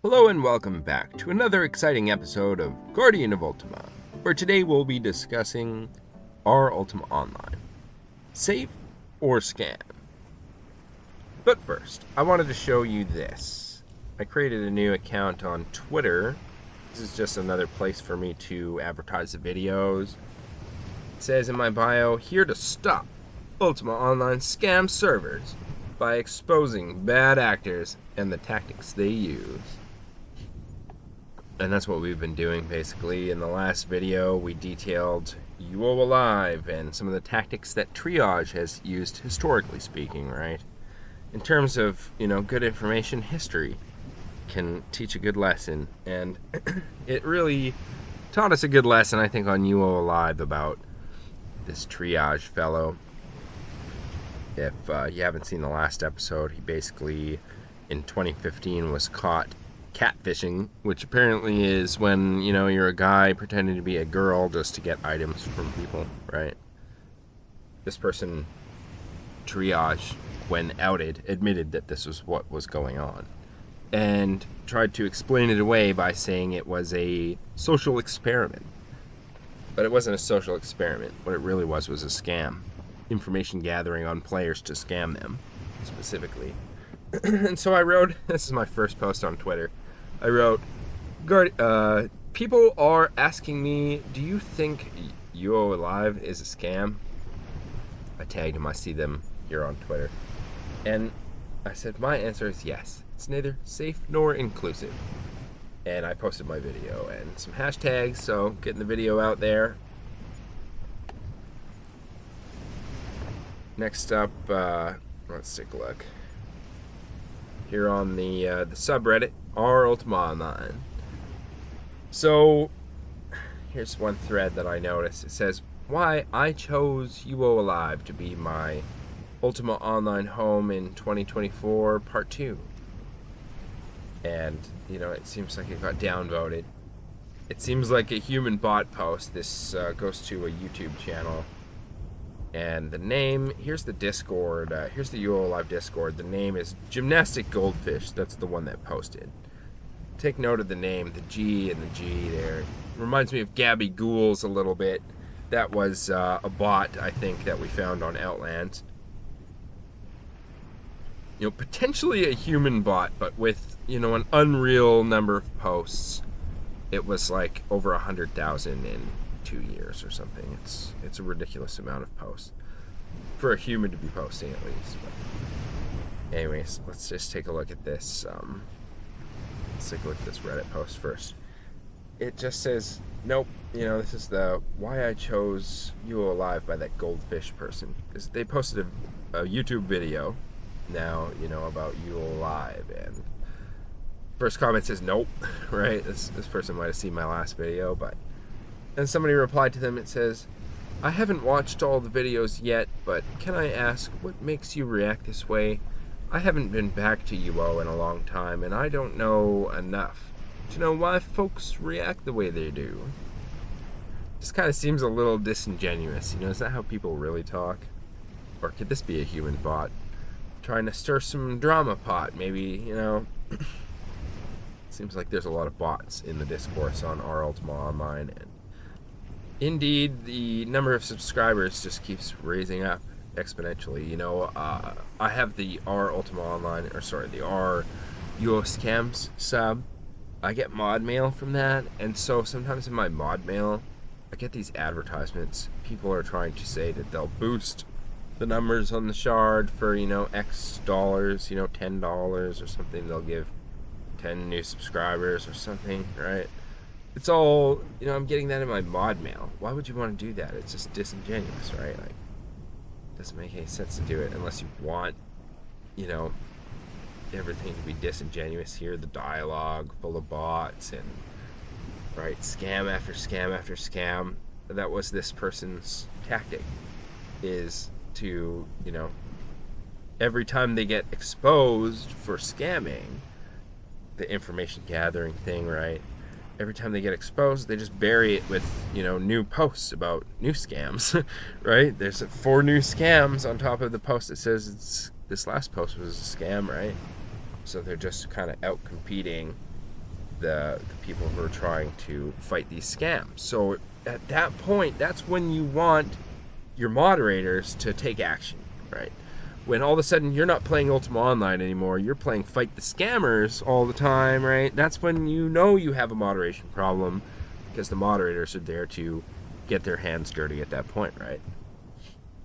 Hello and welcome back to another exciting episode of Guardian of Ultima, where today we'll be discussing our Ultima Online. Safe or scam? But first, I wanted to show you this. I created a new account on Twitter. This is just another place for me to advertise the videos. It says in my bio, here to stop Ultima Online scam servers by exposing bad actors and the tactics they use. And that's what we've been doing basically. In the last video, we detailed uoalive and some of the tactics that Triage has used historically speaking, right? In terms of, good information, history can teach a good lesson. And it really taught us a good lesson, I think, on uoalive about this Triage fellow. If you haven't seen the last episode, he basically, in 2015, was caught catfishing, which apparently is when, you're a guy pretending to be a girl just to get items from people, right? This person, Triage, when outed, admitted that this was what was going on and tried to explain it away by saying it was a social experiment. But it wasn't a social experiment. What it really was a scam. Information gathering on players to scam them, specifically. And so I wrote, this is my first post on Twitter, I wrote, people are asking me, do you think uoalive is a scam? I tagged them, I see them here on Twitter. And I said, my answer is yes. It's neither safe nor inclusive. And I posted my video and some hashtags, so getting the video out there. Next up, let's take a look. Here on the subreddit, our Ultima Online. So, here's one thread that I noticed. It says, why I chose uoalive to be my Ultima Online home in 2024, part 2. And, it seems like it got downvoted. It seems like a human bot post. This goes to a YouTube channel. And the name, here's the Discord, here's the uoalive Discord. The name is Gymnastic Goldfish. That's the one that posted. Take note of the name, the G and the G there. It reminds me of Gabby Ghouls a little bit. That was a bot, I think, that we found on Outlands. Potentially a human bot, but with, an unreal number of posts. It was like over 100,000 in 2 years or something. It's a ridiculous amount of posts for a human to be posting, at least. But anyways, let's just take a look at this. Let's take a look at this Reddit post first. It just says, nope. This is the why I chose uoalive by that goldfish person. They posted a YouTube video now, about uoalive, and first comment says nope. Right? This person might have seen my last video, but. And somebody replied to them, it says, I haven't watched all the videos yet, but can I ask what makes you react this way? I haven't been back to UO in a long time, and I don't know enough to know why folks react the way they do. This kind of seems a little disingenuous. Is that how people really talk? Or could this be a human bot trying to stir some drama pot? Maybe, Seems like there's a lot of bots in the discourse on our Ultima Online, and indeed, the number of subscribers just keeps raising up exponentially. I have the R Ultima Online, the R UO Scams sub. I get mod mail from that, and so sometimes in my mod mail, I get these advertisements. People are trying to say that they'll boost the numbers on the shard for, X dollars, $10 or something. They'll give 10 new subscribers or something, right? It's all, I'm getting that in my mod mail. Why would you want to do that? It's just disingenuous, right? Like, it doesn't make any sense to do it unless you want, everything to be disingenuous here. The dialogue full of bots and, right, scam after scam after scam. That was this person's tactic, is to, every time they get exposed for scamming, the information gathering thing, right? Every time they get exposed, they just bury it with, new posts about new scams, right? There's 4 new scams on top of the post that says this last post was a scam, right? So they're just kind of out competing the people who are trying to fight these scams. So at that point, that's when you want your moderators to take action, right? When all of a sudden you're not playing Ultima Online anymore, you're playing Fight the Scammers all the time, right? That's when you know you have a moderation problem, because the moderators are there to get their hands dirty at that point, right?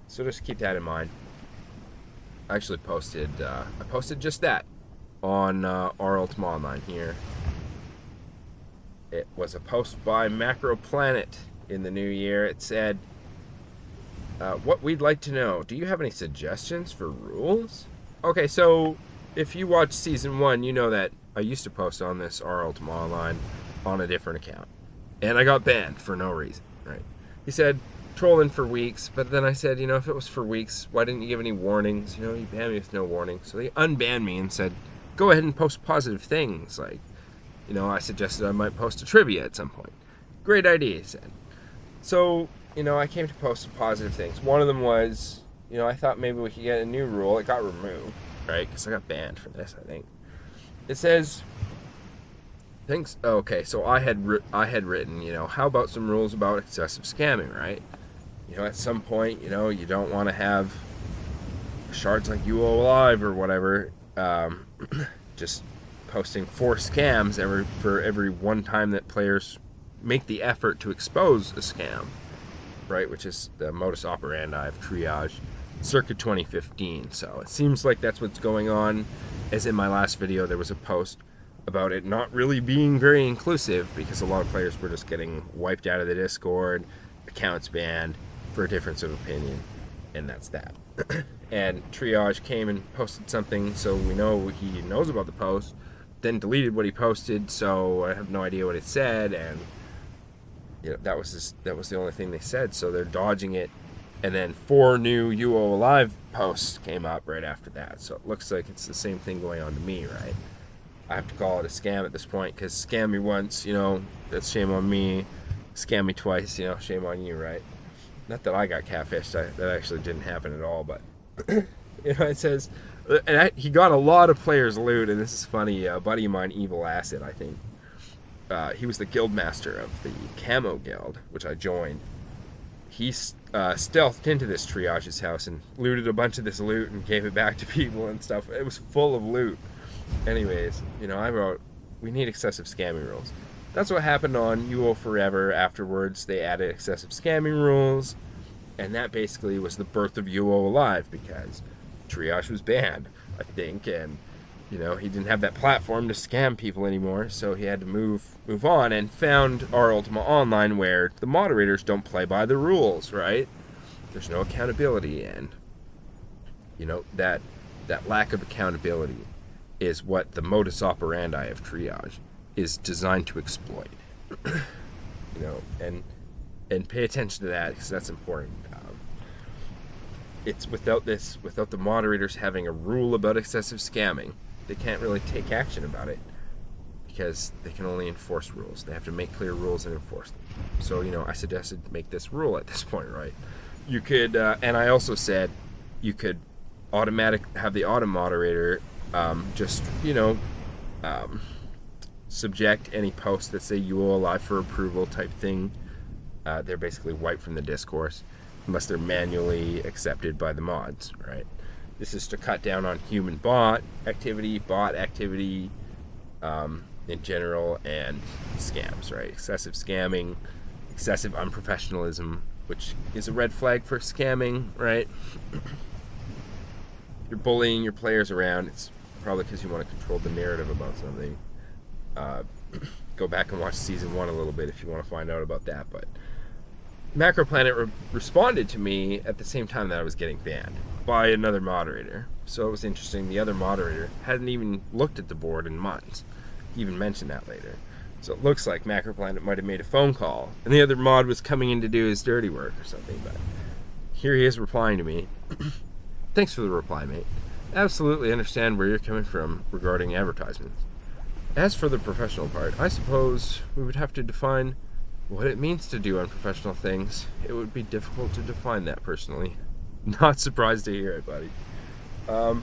So just keep that in mind. I actually posted, I posted just that on our Ultima Online here. It was a post by Macro Planet in the new year. It said, what we'd like to know, do you have any suggestions for rules? Okay, so if you watched season 1, you know that I used to post on this our Ultima Online on a different account, and I got banned for no reason, right? He said, trolling for weeks, but then I said, if it was for weeks, why didn't you give any warnings? You banned me with no warning. So they unbanned me and said, go ahead and post positive things. Like, I suggested I might post a trivia at some point. Great idea, he said. So, I came to post some positive things. One of them was, I thought maybe we could get a new rule. It got removed, right? Because I got banned for this, I think. It says, okay, so I had written, how about some rules about excessive scamming, right? At some point, you don't want to have shards like uoalive or whatever, just posting 4 scams for every one time that players make the effort to expose a scam, right? Which is the modus operandi of triage circa 2015. So it seems like that's what's going on. As in my last video, there was a post about it not really being very inclusive, because a lot of players were just getting wiped out of the Discord, accounts banned for a difference of opinion, and that's that. And Triage came and posted something, so we know he knows about the post, then deleted what he posted, so I have no idea what it said, and that was the only thing they said, so they're dodging it. And then 4 new uoalive posts came up right after that, so it looks like it's the same thing going on to me, right? I have to call it a scam at this point, because scam me once, that's shame on me. Scam me twice, shame on you, right? Not that I got catfished, that actually didn't happen at all, but it says, and he got a lot of players loot, and this is funny. A buddy of mine, Evil Acid, I think, he was the guild master of the Camo Guild, which I joined. He stealthed into this Triage's house and looted a bunch of this loot and gave it back to people and stuff. It was full of loot. Anyways, I wrote, we need excessive scamming rules. That's what happened on UO Forever. Afterwards, they added excessive scamming rules, and that basically was the birth of uoalive, because Triage was banned, I think, and he didn't have that platform to scam people anymore, so he had to move on, and found our Ultima Online, where the moderators don't play by the rules, right? There's no accountability, and that lack of accountability is what the modus operandi of Triage is designed to exploit. And pay attention to that, because that's important. It's without the moderators having a rule about excessive scamming, they can't really take action about it, because they can only enforce rules. They have to make clear rules and enforce them. So, I suggested make this rule at this point, right? You could, and I also said you could have the auto moderator just, subject any posts that say uoalive for approval type thing. They're basically wiped from the discourse unless they're manually accepted by the mods, right? This is to cut down on human bot activity in general, and scams, right? Excessive scamming, excessive unprofessionalism, which is a red flag for scamming, right? You're bullying your players around, it's probably because you want to control the narrative about something. Go back and watch season 1 a little bit if you want to find out about that. But Macro Planet responded to me at the same time that I was getting banned by another moderator. So it was interesting. The other moderator hadn't even looked at the board in months. He even mentioned that later. So it looks like Macro Planet might have made a phone call, and the other mod was coming in to do his dirty work or something. But here he is replying to me. Thanks for the reply, mate. Absolutely understand where you're coming from regarding advertisements. As for the professional part, I suppose we would have to define what it means to do unprofessional things. It would be difficult to define that personally. Not surprised to hear it, buddy. Oh,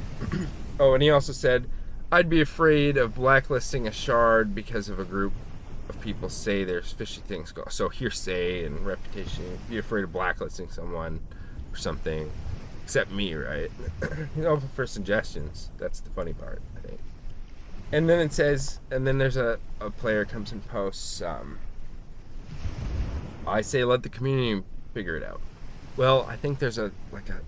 and he also said, I'd be afraid of blacklisting a shard because of a group of people say there's fishy things go. So hearsay and reputation. Be afraid of blacklisting someone or something, except me, right? For suggestions. That's the funny part, I think. And then it says, and then there's a player comes and posts, I say let the community figure it out. Well, I think there's at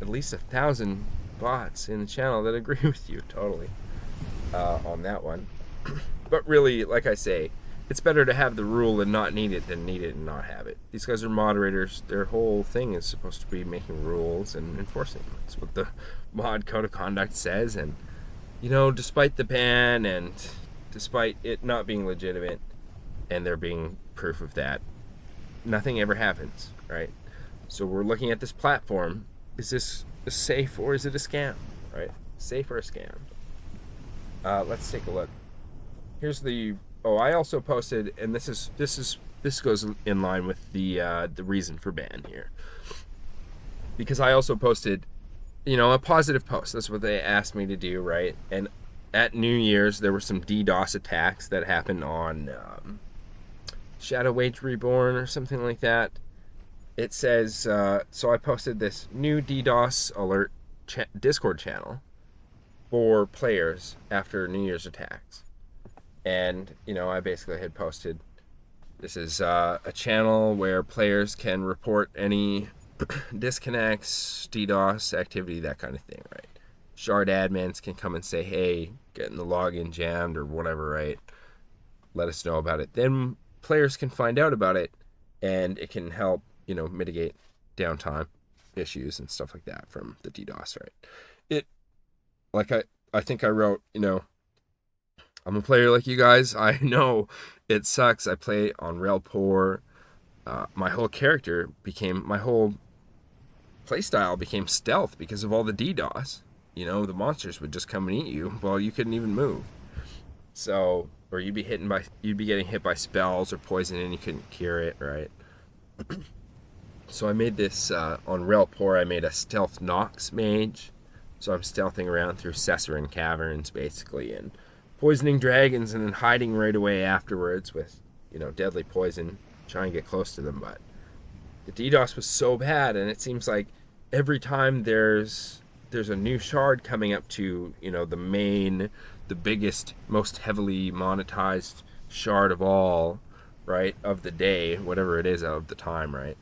least 1,000 bots in the channel that agree with you totally on that one. But really, like I say, it's better to have the rule and not need it than need it and not have it. These guys are moderators. Their whole thing is supposed to be making rules and enforcing them. That's what the mod code of conduct says. And, despite the ban and despite it not being legitimate and there being proof of that, nothing ever happens, right? So we're looking at this platform. Is this safe or is it a scam, right? Safe or a scam? Let's take a look. Here's the. Oh, I also posted, and this goes in line with the reason for ban here, because I also posted, a positive post. That's what they asked me to do, right? And at New Year's, there were some DDoS attacks that happened on Shadow Age Reborn or something like that. It says, so I posted this new DDoS alert Discord channel for players after New Year's attacks. And, I basically had posted, this is a channel where players can report any disconnects, DDoS activity, that kind of thing, right? Shard admins can come and say, hey, getting the login jammed or whatever, right? Let us know about it. Then players can find out about it, and it can help, mitigate downtime issues and stuff like that from the DDoS, right? I think I wrote, I'm a player like you guys. I know it sucks. I play on Rel Poor. My whole playstyle became stealth because of all the DDoS. The monsters would just come and eat you while you couldn't even move. So, or you'd be getting hit by spells or poison and you couldn't cure it, right? So I made this on Rel Poor. I made a stealth Nox mage. So I'm stealthing around through Cessarin caverns basically and poisoning dragons and then hiding right away afterwards with, deadly poison, trying to get close to them. But the DDoS was so bad, and it seems like every time there's a new shard coming up to, the biggest, most heavily monetized shard of all, right, of the day, whatever it is of the time, right?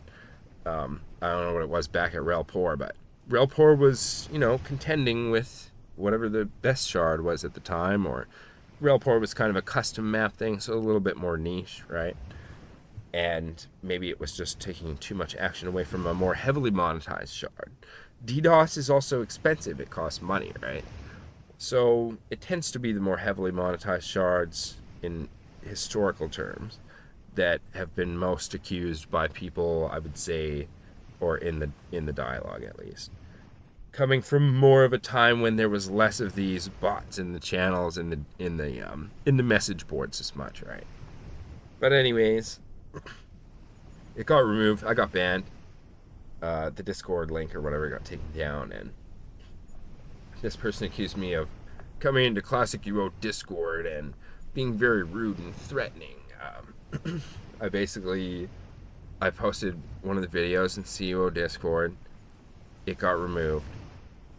I don't know what it was back at Rel Poor, but Rel Poor was, contending with whatever the best shard was at the time, or Rel Poor was kind of a custom map thing, so a little bit more niche, right? And maybe it was just taking too much action away from a more heavily monetized shard. DDoS is also expensive. It costs money, right? So it tends to be the more heavily monetized shards in historical terms that have been most accused by people, I would say, or in the dialogue at least, coming from more of a time when there was less of these bots in the channels in the message boards as much, right? But anyways, it got removed. I got banned. The Discord link or whatever got taken down, and this person accused me of coming into Classic UO Discord and being very rude and threatening. I posted one of the videos in CUO Discord. It got removed.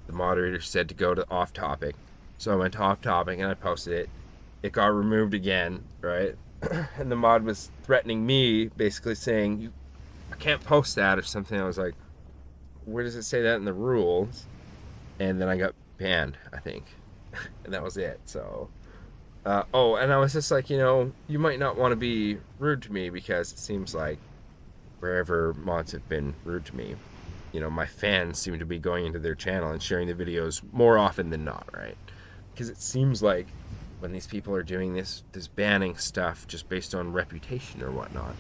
The moderator said to go to off topic. So I went to off topic and I posted it. It got removed again, right? And the mod was threatening me, basically saying, I can't post that or something. I was like, where does it say that in the rules? And then I got banned, I think. And that was it. So, and I was just like, you might not want to be rude to me because it seems like wherever mods have been rude to me, my fans seem to be going into their channel and sharing the videos more often than not, right? Because it seems like when these people are doing this banning stuff just based on reputation or whatnot,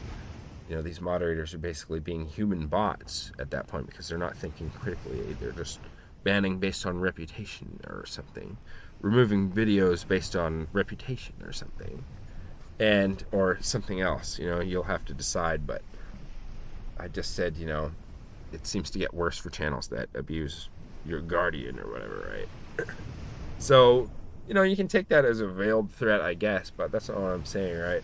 these moderators are basically being human bots at that point because they're not thinking critically. They're just banning based on reputation or something, removing videos based on reputation or something, or something else. You'll have to decide. But I just said, it seems to get worse for channels that abuse your guardian or whatever, right? So You know, you can take that as a veiled threat, I guess, but that's not what I'm saying, right?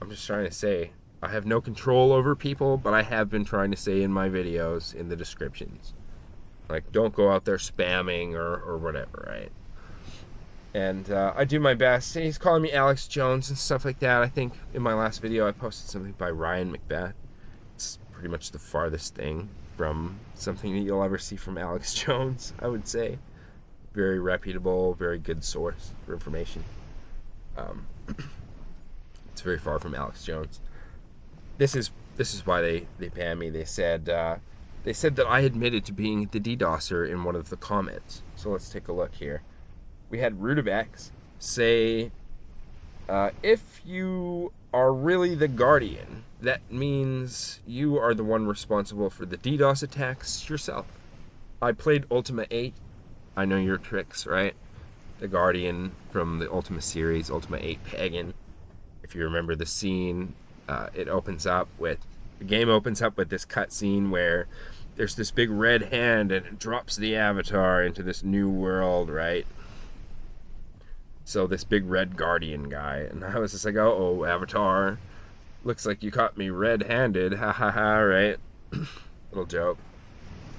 I'm just trying to say I have no control over people, but I have been trying to say in my videos, in the descriptions, like, don't go out there spamming or whatever, right? And I do my best. He's calling me Alex Jones and stuff like that. I think in my last video I posted something by Ryan Macbeth. It's pretty much the farthest thing from something that you'll ever see from Alex Jones, I would say. Very reputable, very good source for information. It's very far from Alex Jones. This is why they banned me. They said that I admitted to being the DDoSer in one of the comments. So let's take a look here. We had Rutabex say, if you are really the Guardian, that means you are the one responsible for the DDoS attacks yourself. I played Ultima 8. I know your tricks, right? The Guardian from the Ultima series, Ultima 8 Pagan. If you remember the scene, the game opens up with this cutscene where there's this big red hand and it drops the avatar into this new world, right? So this big red Guardian guy, and I was just like, oh, Avatar, looks like you caught me red-handed, ha ha ha, right? Little joke.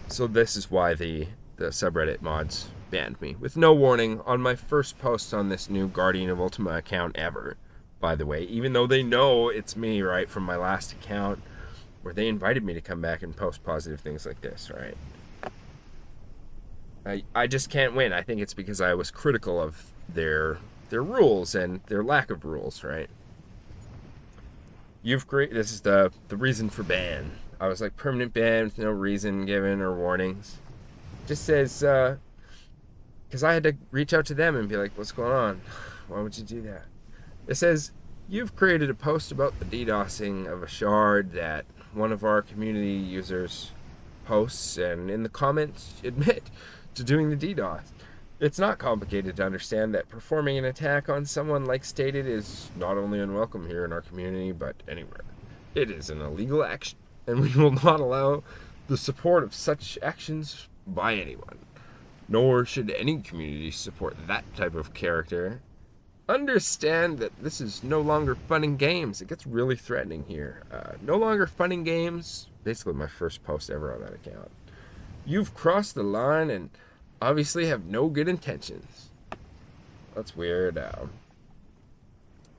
So this is why the subreddit mods banned me, with no warning, on my first post on this new Guardian of Ultima account ever, by the way, even though they know it's me, right, from my last account, where they invited me to come back and post positive things like this, right? I just can't win. I think it's because I was critical of their rules and their lack of rules, right? This is the reason for ban. I was like, permanent ban with no reason given or warnings. Just says, because I had to reach out to them and be like, what's going on? Why would you do that? It says, you've created a post about the DDoSing of a shard that one of our community users posts, and in the comments admit to doing the DDoS. It's not complicated to understand that performing an attack on someone like stated is not only unwelcome here in our community, but anywhere. It is an illegal action, and we will not allow the support of such actions by anyone. Nor should any community support that type of character. Understand that this is no longer fun and games. It gets really threatening here. No longer fun and games. Basically my first post ever on that account. You've crossed the line and obviously have no good intentions. That's weird.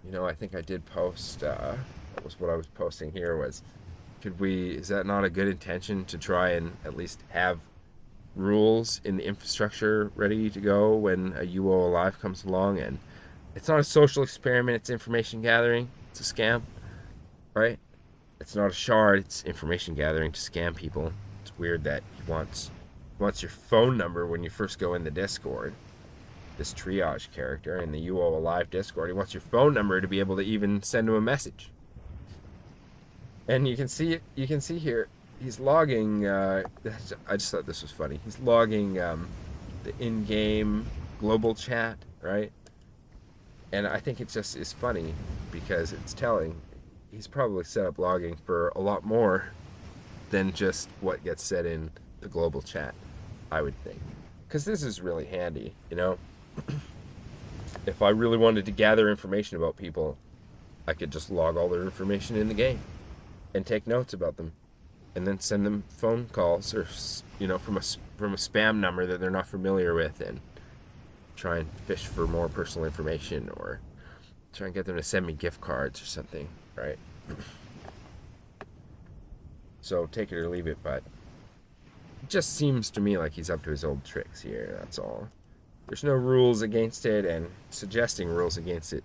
You know, I think I did post, that was what I was posting here, was, is that not a good intention to try and at least have rules in the infrastructure ready to go when a uoalive comes along? And it's not a social experiment, it's information gathering, it's a scam, right? It's not a shard, it's information gathering to scam people. It's weird that he wants your phone number when you first go in the Discord. This triage character in the uoalive Discord, he wants your phone number to be able to even send him a message. And you can see here, he's logging, I just thought this was funny. He's logging the in-game global chat, right? And I think it just is funny because it's telling. He's probably set up logging for a lot more than just what gets said in the global chat, I would think. Because this is really handy, you know? If I really wanted to gather information about people, I could just log all their information in the game and take notes about them and then send them phone calls, or, you know, from a spam number that they're not familiar with, and try and fish for more personal information, or try and get them to send me gift cards or something, right? So take it or leave it, but it just seems to me like he's up to his old tricks here, that's all. There's no rules against it, and suggesting rules against it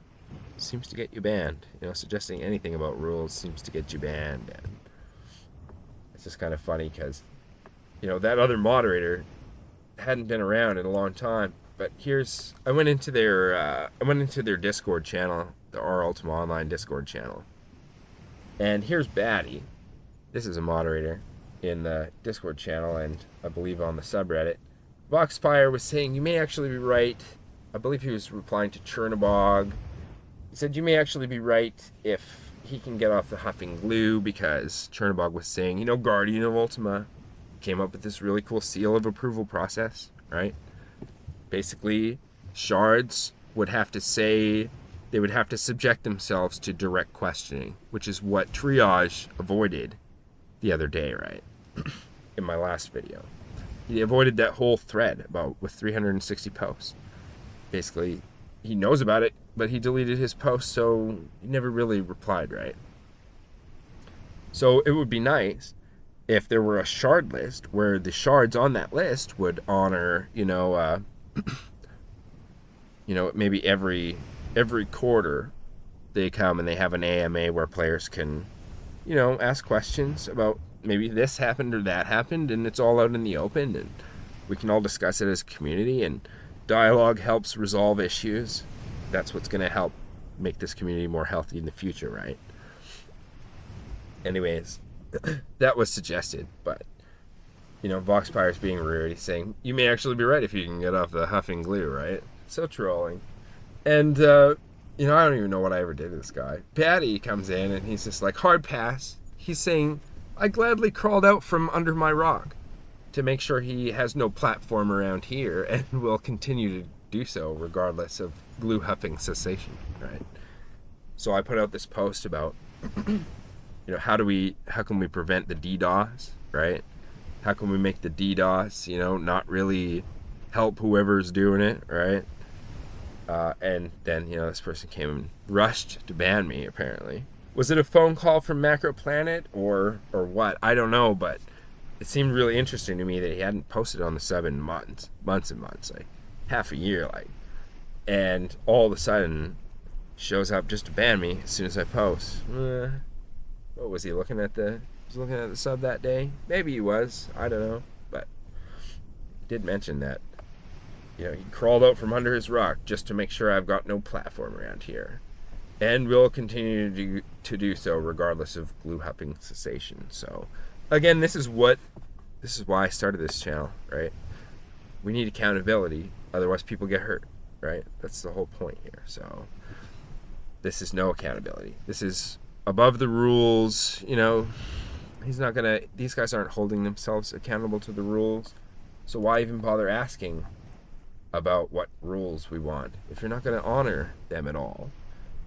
seems to get you banned. You know, suggesting anything about rules seems to get you banned, and it's just kind of funny because, you know, that other moderator hadn't been around in a long time. But I went into their Discord channel, the Ultima Online Discord channel, and here's Batty. This is a moderator in the Discord channel, and I believe on the subreddit. Voxpire was saying, you may actually be right. I believe he was replying to Chernobog. He said, you may actually be right if he can get off the huffing glue, because Chernobog was saying, you know, Guardian of Ultima came up with this really cool seal of approval process, right? Basically, shards would have to say, they would have to subject themselves to direct questioning, which is what Triage avoided the other day, right? In my last video. He avoided that whole thread with 360 posts. Basically, he knows about it, but he deleted his post, so he never really replied, right? So it would be nice if there were a shard list where the shards on that list would honor, maybe every quarter they come and they have an AMA where players can, ask questions about maybe this happened or that happened, and it's all out in the open, and we can all discuss it as a community, and dialogue helps resolve issues. That's what's going to help make this community more healthy in the future, right? Anyways, that was suggested, but, Voxpire's being rude. He's saying, you may actually be right if you can get off the huffing glue, right? So trolling. And, I don't even know what I ever did to this guy. Patty comes in, and he's just like, hard pass. He's saying, I gladly crawled out from under my rock to make sure he has no platform around here, and will continue to do so regardless of glue huffing cessation, right? So I put out this post about, how can we prevent the DDoS, right? How can we make the DDoS, not really help whoever's doing it, right? And then, this person came and rushed to ban me, apparently. Was it a phone call from Macro Planet or what? I don't know, but it seemed really interesting to me that he hadn't posted on the sub in months and months, like half a year, and all of a sudden shows up just to ban me as soon as I post. What was he looking at the sub that day? Maybe he was. I don't know, but he did mention that. He crawled out from under his rock just to make sure I've got no platform around here, and will continue to do so regardless of glue hopping cessation. So, again, this is why I started this channel, right? We need accountability, otherwise people get hurt, right? That's the whole point here. So, this is no accountability. This is above the rules. These guys aren't holding themselves accountable to the rules, so why even bother asking about what rules we want if you're not going to honor them at all?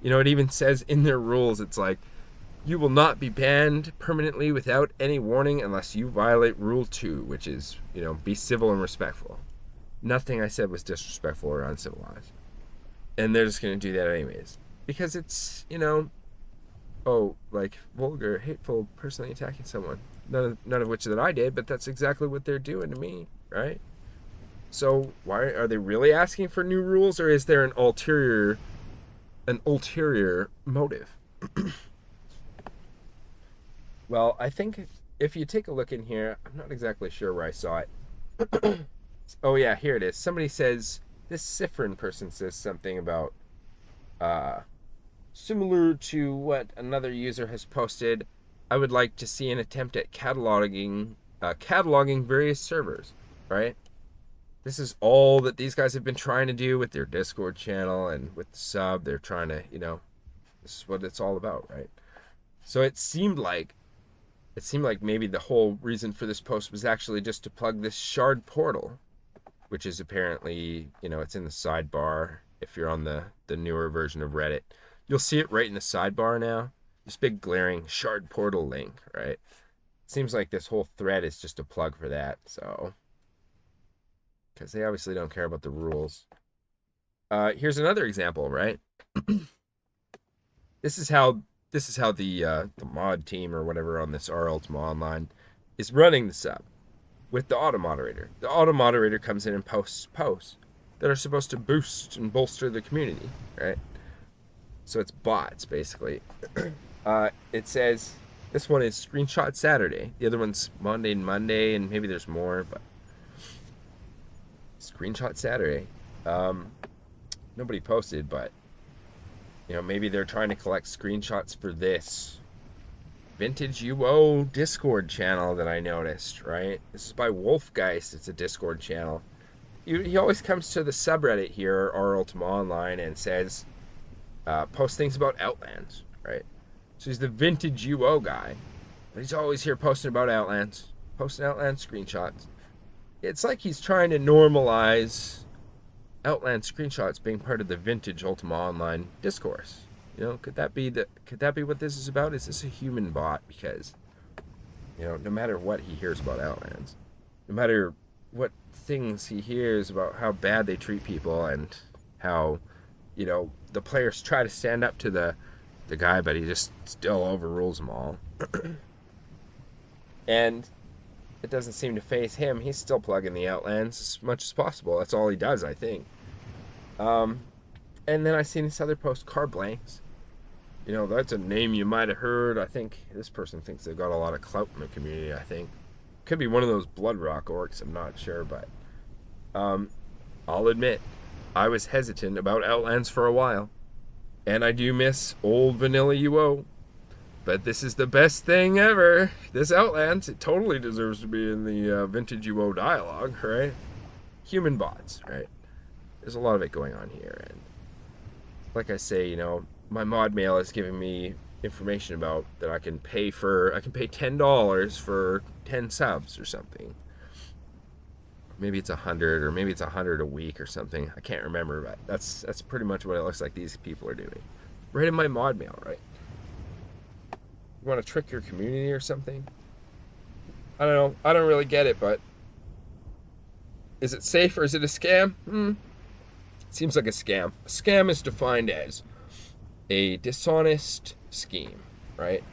It even says in their rules, it's like, you will not be banned permanently without any warning unless you violate rule 2, which is, be civil and respectful. Nothing I said was disrespectful or uncivilized, and they're just going to do that anyways because it's, vulgar, hateful, personally attacking someone. None of which that I did, but that's exactly what they're doing to me, right? So why are they really asking for new rules, or is there an ulterior motive? Well, I think if you take a look in here, I'm not exactly sure where I saw it. Oh yeah, here it is. Somebody says, this Sifrin person says something about similar to what another user has posted. I would like to see an attempt at cataloging various servers, right? This is all that these guys have been trying to do with their Discord channel and with the sub. They're trying to, this is what it's all about, right? So it seemed like maybe the whole reason for this post was actually just to plug this shard portal, which is apparently, it's in the sidebar. If you're on the newer version of Reddit, you'll see it right in the sidebar now. This big glaring shard portal link, right? It seems like this whole thread is just a plug for that, so, because they obviously don't care about the rules. Here's another example, right? This is how the mod team or whatever on this Ultima Online is running the sub with the auto moderator. The auto moderator comes in and posts that are supposed to boost and bolster the community, right? So it's bots, basically. It says this one is Screenshot Saturday. The other one's Monday, and maybe there's more, but Screenshot Saturday. Nobody posted, but maybe they're trying to collect screenshots for this Vintage UO Discord channel that I noticed, right? This is by Wolfgeist. It's a Discord channel. He always comes to the subreddit here, or Ultima Online, and says, post things about Outlands, right? So he's the Vintage UO guy, but he's always here posting about Outlands, posting Outlands screenshots. It's like he's trying to normalize Outland screenshots being part of the vintage Ultima Online discourse. You know, could that be what this is about? Is this a human bot? Because, you know, no matter what he hears about Outlands, no matter what things he hears about how bad they treat people and how, you know, the players try to stand up to the guy, but he just still overrules them all. And it doesn't seem to faze him. He's still plugging the Outlands as much as possible. That's all he does, I think. And then I seen this other post, Car Blanks. You know, that's a name you might have heard. I think this person thinks they've got a lot of clout in the community, I think. Could be one of those Bloodrock orcs, I'm not sure, but I'll admit, I was hesitant about Outlands for a while. And I do miss old vanilla UO. But this is the best thing ever. This Outlands, it totally deserves to be in the vintage UO dialogue, right? Human bots, right? There's a lot of it going on here. And like I say, you know, my mod mail is giving me information about that I can pay $10 for 10 subs or something. Maybe it's 100, or maybe it's 100 a week or something. I can't remember, but that's pretty much what it looks like these people are doing. Right in my mod mail, right? You want to trick your community or something? I don't know. I don't really get it, but is it safe or is it a scam? It seems like a scam. A scam is defined as a dishonest scheme, right?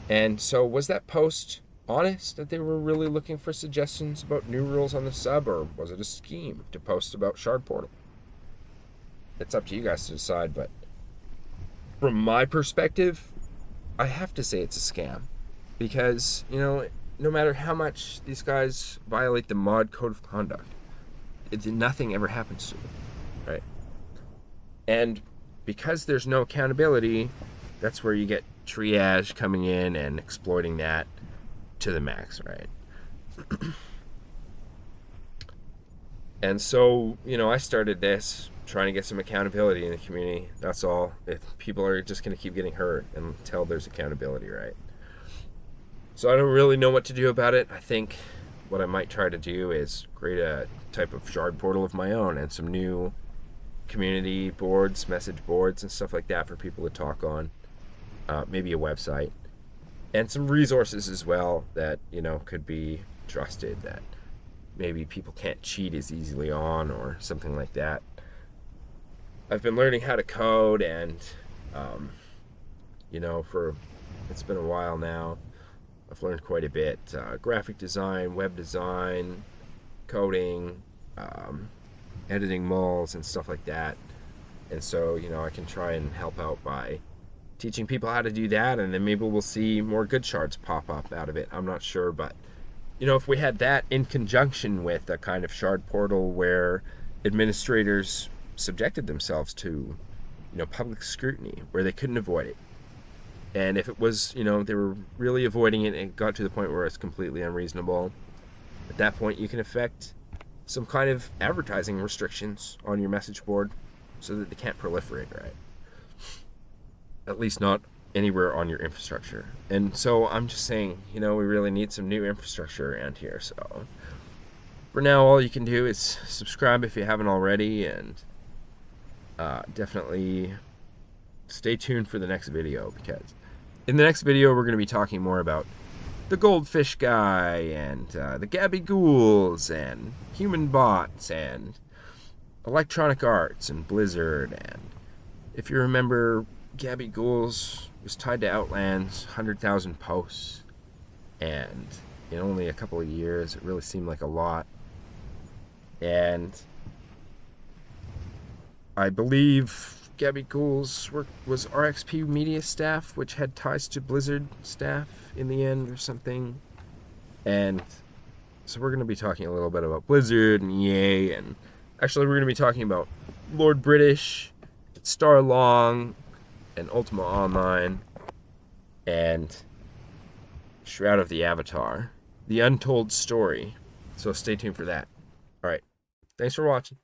And so was that post honest that they were really looking for suggestions about new rules on the sub, or was it a scheme to post about Shard Portal? It's up to you guys to decide, but from my perspective, I have to say it's a scam. Because, you know, no matter how much these guys violate the mod code of conduct, nothing ever happens to them, right? And because there's no accountability, that's where you get triage coming in and exploiting that to the max, right? And so, you know, I started this trying to get some accountability in the community. That's all. If people are just going to keep getting hurt until there's accountability, right? So I don't really know what to do about it. I think what I might try to do is create a type of shard portal of my own and some new community boards, message boards, and stuff like that for people to talk on. Maybe a website. And some resources as well that, you know, could be trusted, that maybe people can't cheat as easily on or something like that. I've been learning how to code, and, you know, it's been a while now. I've learned quite a bit. Graphic design, web design, coding, editing mulls and stuff like that. And so, you know, I can try and help out by teaching people how to do that, and then maybe we'll see more good shards pop up out of it. I'm not sure, but, you know, if we had that in conjunction with a kind of shard portal where administrators subjected themselves to, you know, public scrutiny, where they couldn't avoid it. And if it was, you know, they were really avoiding it and it got to the point where it's completely unreasonable, at that point you can effect some kind of advertising restrictions on your message board so that they can't proliferate, right? At least not anywhere on your infrastructure. And so I'm just saying, you know, we really need some new infrastructure around here. So for now, all you can do is subscribe if you haven't already, and definitely stay tuned for the next video, because in the next video we're going to be talking more about the goldfish guy and the Gabby Ghouls and human bots and electronic arts and Blizzard. And if you remember, Gabby Ghouls was tied to Outlands, 100,000 posts, and in only a couple of years it really seemed like a lot. And I believe Gabby Ghouls was RXP media staff, which had ties to Blizzard staff in the end or something. And so we're going to be talking a little bit about Blizzard and EA, and actually we're going to be talking about Lord British, Starlong, and Ultima Online, and Shroud of the Avatar, the untold story. So stay tuned for that. All right, thanks for watching.